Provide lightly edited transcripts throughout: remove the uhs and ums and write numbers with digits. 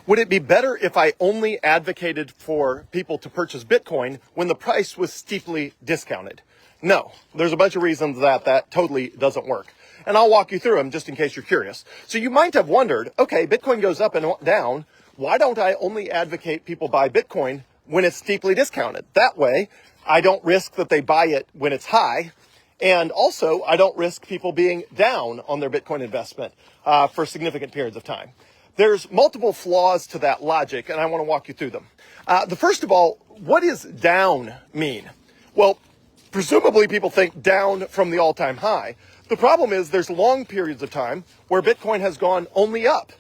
Would it be better if I only advocated for people to purchase Bitcoin when the price was steeply discounted? No, there's a bunch of reasons that totally doesn't work. And I'll walk you through them just in case you're curious. So you might have wondered, okay, Bitcoin goes up and down. Why don't I only advocate people buy Bitcoin when it's steeply discounted? That way, I don't risk that they buy it when it's high. And also, I don't risk people being down on their Bitcoin investment for significant periods of time. There's multiple flaws to that logic, and I want to walk you through them. The first of all, what does down mean? Well, presumably people think down from the all-time high. The problem is there's long periods of time where Bitcoin has gone only up.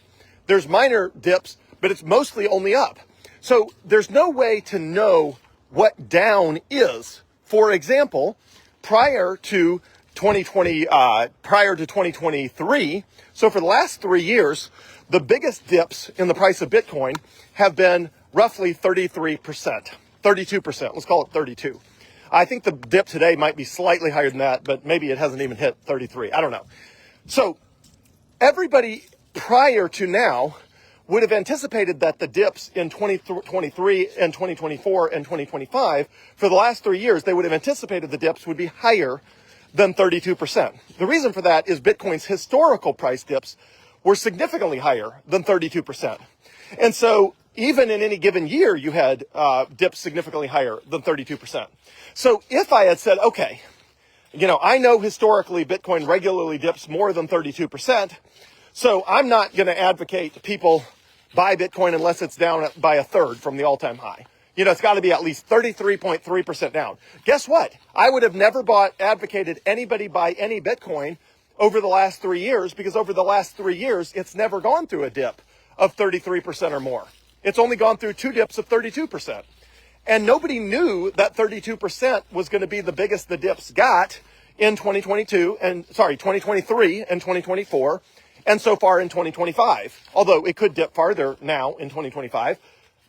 There's minor dips, but it's mostly only up. So there's no way to know what down is. For example, prior to 2023, so for the last 3 years, the biggest dips in the price of Bitcoin have been roughly 33%, 32%. Let's call it 32. I think the dip today might be slightly higher than that, but maybe it hasn't even hit 33. I don't know. So everybody prior to now would have anticipated that the dips in 2023 and 2024 and 2025, for the last 3 years, they would have anticipated the dips would be higher than 32%. The reason for that is Bitcoin's historical price dips were significantly higher than 32%. And so even in any given year, you had dips significantly higher than 32%. So if I had said, okay, I know historically Bitcoin regularly dips more than 32%, so I'm not going to advocate people buy Bitcoin unless it's down by a third from the all-time high. It's got to be at least 33.3% down. Guess what? I would have never advocated anybody buy any Bitcoin over the last 3 years, because over the last 3 years, it's never gone through a dip of 33% or more. It's only gone through 2 dips of 32%. And nobody knew that 32% was going to be the biggest the dips got in 2023 and 2024, and so far in 2025. Although it could dip farther now in 2025,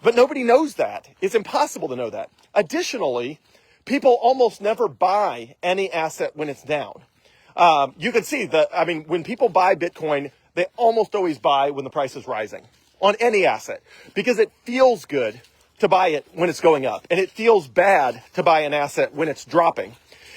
but nobody knows that. It's impossible to know that. Additionally, people almost never buy any asset when it's down. You can see that, when people buy Bitcoin, they almost always buy when the price is rising on any asset, because it feels good to buy it when it's going up, and it feels bad to buy an asset when it's dropping.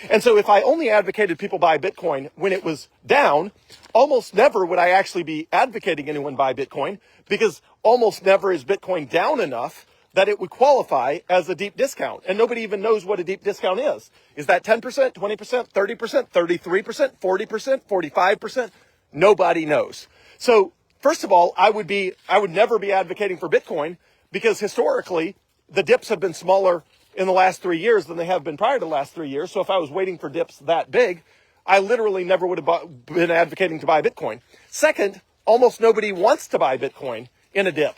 And so if I only advocated people buy Bitcoin when it was down, almost never would I actually be advocating anyone buy Bitcoin, because almost never is Bitcoin down enough that it would qualify as a deep discount. And nobody even knows what a deep discount is. Is that 10%, 20%, 30%, 33%, 40%, 45%? Nobody knows. So first of all, I would never be advocating for Bitcoin, because historically the dips have been smaller in the last 3 years than they have been prior to the last 3 years. So if I was waiting for dips that big, I literally never would have been advocating to buy Bitcoin. Second, almost nobody wants to buy Bitcoin in a dip.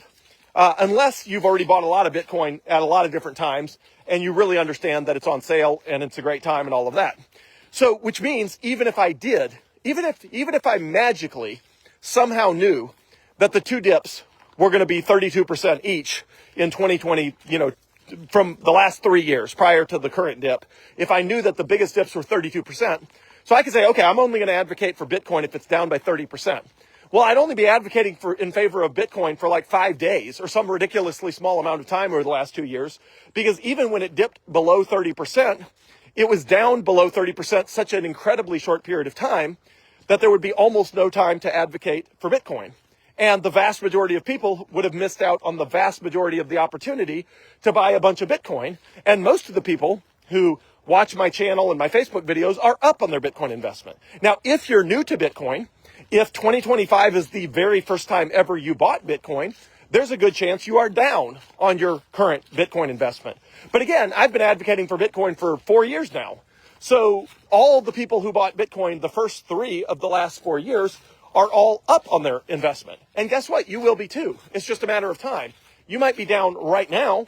Unless you've already bought a lot of Bitcoin at a lot of different times and you really understand that it's on sale and it's a great time and all of that. So, which means even if I magically somehow knew that the 2 dips were going to be 32% each in 2020, from the last 3 years prior to the current dip, if I knew that the biggest dips were 32%, so I could say, okay, I'm only going to advocate for Bitcoin if it's down by 30%. Well, I'd only be advocating in favor of Bitcoin for like 5 days or some ridiculously small amount of time over the last 2 years, because even when it dipped below 30%, it was down below 30% such an incredibly short period of time that there would be almost no time to advocate for Bitcoin. And the vast majority of people would have missed out on the vast majority of the opportunity to buy a bunch of Bitcoin. And most of the people who watch my channel and my Facebook videos are up on their Bitcoin investment. Now, if you're new to Bitcoin, if 2025 is the very first time ever you bought Bitcoin, there's a good chance you are down on your current Bitcoin investment. But again, I've been advocating for Bitcoin for 4 years now. So all the people who bought Bitcoin the first 3 of the last 4 years are all up on their investment. And guess what? You will be too. It's just a matter of time. You might be down right now,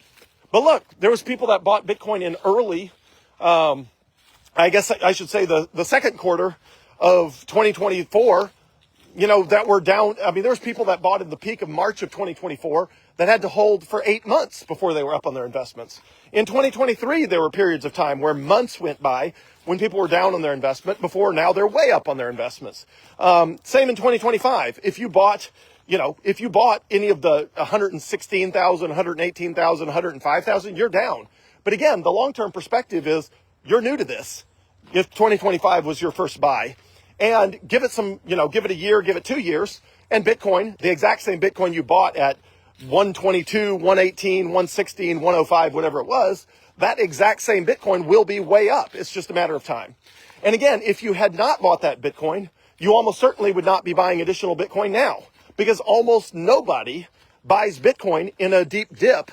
but look, there was people that bought Bitcoin in early, I guess I should say the second quarter of 2024, that were down. There was people that bought in the peak of March of 2024 that had to hold for 8 months before they were up on their investments. In 2023, there were periods of time where months went by when people were down on their investment before now they're way up on their investments. Same in 2025. If you bought if you bought any of the 116,000, 118,000, 105,000, you're down. But again, the long-term perspective is you're new to this. If 2025 was your first buy, and give it give it a year, give it 2 years, and Bitcoin, the exact same Bitcoin you bought at 122, 118, 116, 105, whatever it was, that exact same Bitcoin will be way up. It's just a matter of time. And again, if you had not bought that Bitcoin, you almost certainly would not be buying additional Bitcoin now, because almost nobody buys Bitcoin in a deep dip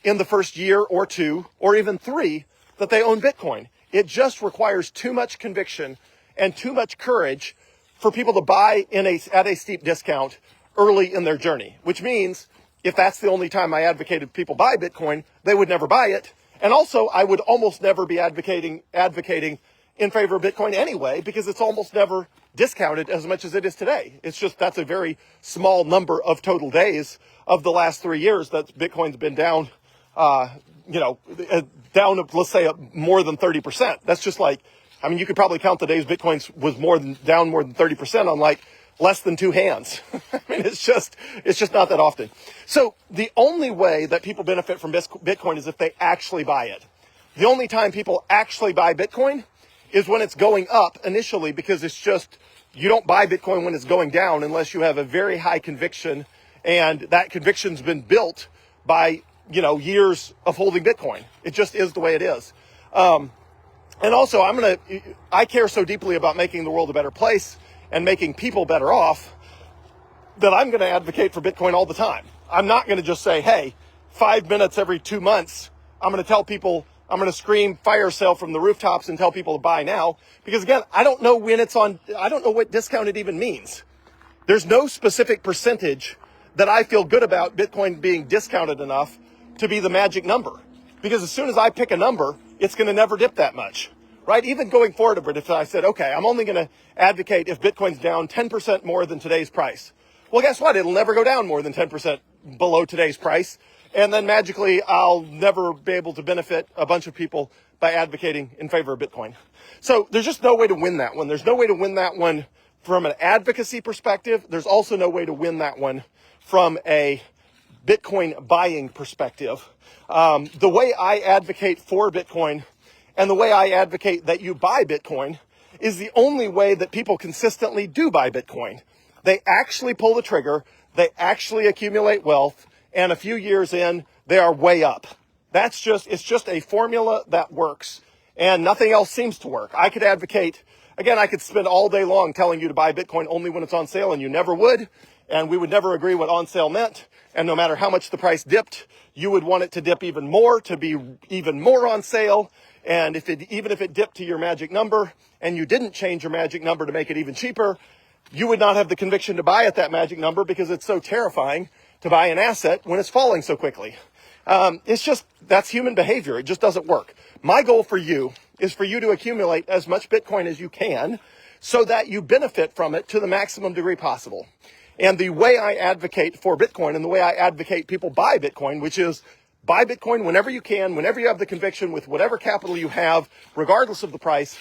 in the first year or 2 or even 3 that they own Bitcoin. It just requires too much conviction and too much courage for people to buy at a steep discount early in their journey, which means if that's the only time I advocated people buy Bitcoin, they would never buy it. And also, I would almost never be advocating in favor of Bitcoin anyway, because it's almost never discounted as much as it is today. It's just, that's a very small number of total days of the last 3 years that Bitcoin's been down, down, let's say, more than 30%. That's just like, you could probably count the days Bitcoin was down more than 30% on like less than 2 hands. It's just not that often. So the only way that people benefit from Bitcoin is if they actually buy it. The only time people actually buy Bitcoin is when it's going up initially, because it's just, you don't buy Bitcoin when it's going down unless you have a very high conviction, and that conviction's been built by, years of holding Bitcoin. It just is the way it is. And also, I care so deeply about making the world a better place and making people better off that I'm going to advocate for Bitcoin all the time. I'm not going to just say, hey, 5 minutes every 2 months, I'm going to tell people, I'm going to scream fire sale from the rooftops and tell people to buy now. Because again, I don't know when it's on, I don't know what discounted even means. There's no specific percentage that I feel good about Bitcoin being discounted enough to be the magic number. Because as soon as I pick a number, it's going to never dip that much, right? Even going forward, if I said, okay, I'm only going to advocate if Bitcoin's down 10% more than today's price. Well, guess what? It'll never go down more than 10% below today's price. And then magically, I'll never be able to benefit a bunch of people by advocating in favor of Bitcoin. So there's just no way to win that one. There's no way to win that one from an advocacy perspective. There's also no way to win that one from a Bitcoin buying perspective. The way I advocate for Bitcoin and the way I advocate that you buy Bitcoin is the only way that people consistently do buy Bitcoin. They actually pull the trigger, they actually accumulate wealth, and a few years in, they are way up. It's just a formula that works, and nothing else seems to work. I could advocate, again, I could spend all day long telling you to buy Bitcoin only when it's on sale, and you never would, and we would never agree what on sale meant, and no matter how much the price dipped, you would want it to dip even more, to be even more on sale, and even if it dipped to your magic number, and you didn't change your magic number to make it even cheaper, you would not have the conviction to buy at that magic number because it's so terrifying to buy an asset when it's falling so quickly. That's human behavior. It just doesn't work. My goal for you is for you to accumulate as much Bitcoin as you can so that you benefit from it to the maximum degree possible. And the way I advocate for Bitcoin and the way I advocate people buy Bitcoin, which is buy Bitcoin whenever you can, whenever you have the conviction, with whatever capital you have, regardless of the price,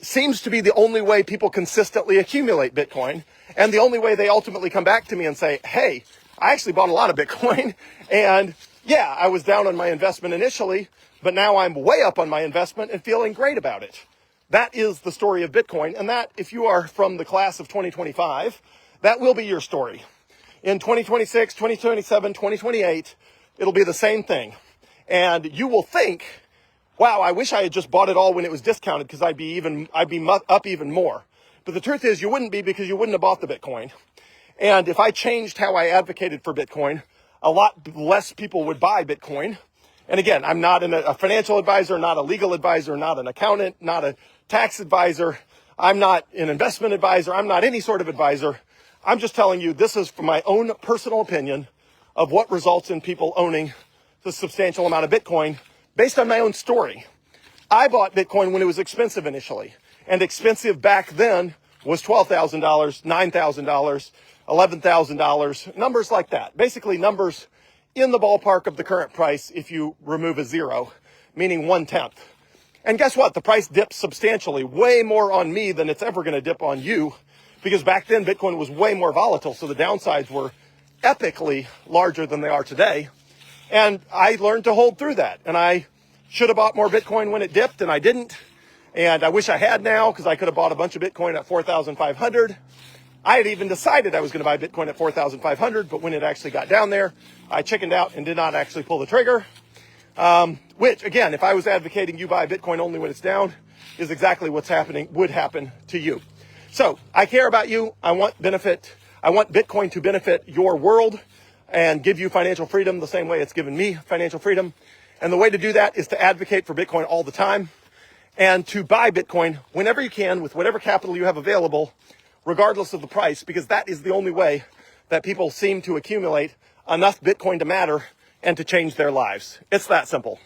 seems to be the only way people consistently accumulate Bitcoin, and the only way they ultimately come back to me and say, hey, I actually bought a lot of Bitcoin, and yeah, I was down on my investment initially, but now I'm way up on my investment and feeling great about it. That is the story of Bitcoin, and that, if you are from the class of 2025, that will be your story. In 2026, 2027, 2028, it'll be the same thing. And you will think, wow, I wish I had just bought it all when it was discounted because I'd be up even more. But the truth is you wouldn't be, because you wouldn't have bought the Bitcoin. And if I changed how I advocated for Bitcoin, a lot less people would buy Bitcoin. And again, I'm not a financial advisor, not a legal advisor, not an accountant, not a tax advisor. I'm not an investment advisor. I'm not any sort of advisor. I'm just telling you, this is from my own personal opinion of what results in people owning the substantial amount of Bitcoin based on my own story. I bought Bitcoin when it was expensive initially, and expensive back then was $12,000, $9,000, $11,000, numbers like that. Basically numbers in the ballpark of the current price if you remove a zero, meaning 1/10. And guess what? The price dipped substantially, way more on me than it's ever going to dip on you, because back then Bitcoin was way more volatile. So the downsides were epically larger than they are today. And I learned to hold through that. And I should have bought more Bitcoin when it dipped, and I didn't. And I wish I had now, because I could have bought a bunch of Bitcoin at 4,500. I had even decided I was going to buy Bitcoin at 4,500, but when it actually got down there, I chickened out and did not actually pull the trigger. Which, again, if I was advocating you buy Bitcoin only when it's down, is exactly what's happening, would happen to you. So I care about you. I want Bitcoin to benefit your world and give you financial freedom the same way it's given me financial freedom. And the way to do that is to advocate for Bitcoin all the time and to buy Bitcoin whenever you can with whatever capital you have available, regardless of the price, because that is the only way that people seem to accumulate enough Bitcoin to matter and to change their lives. It's that simple.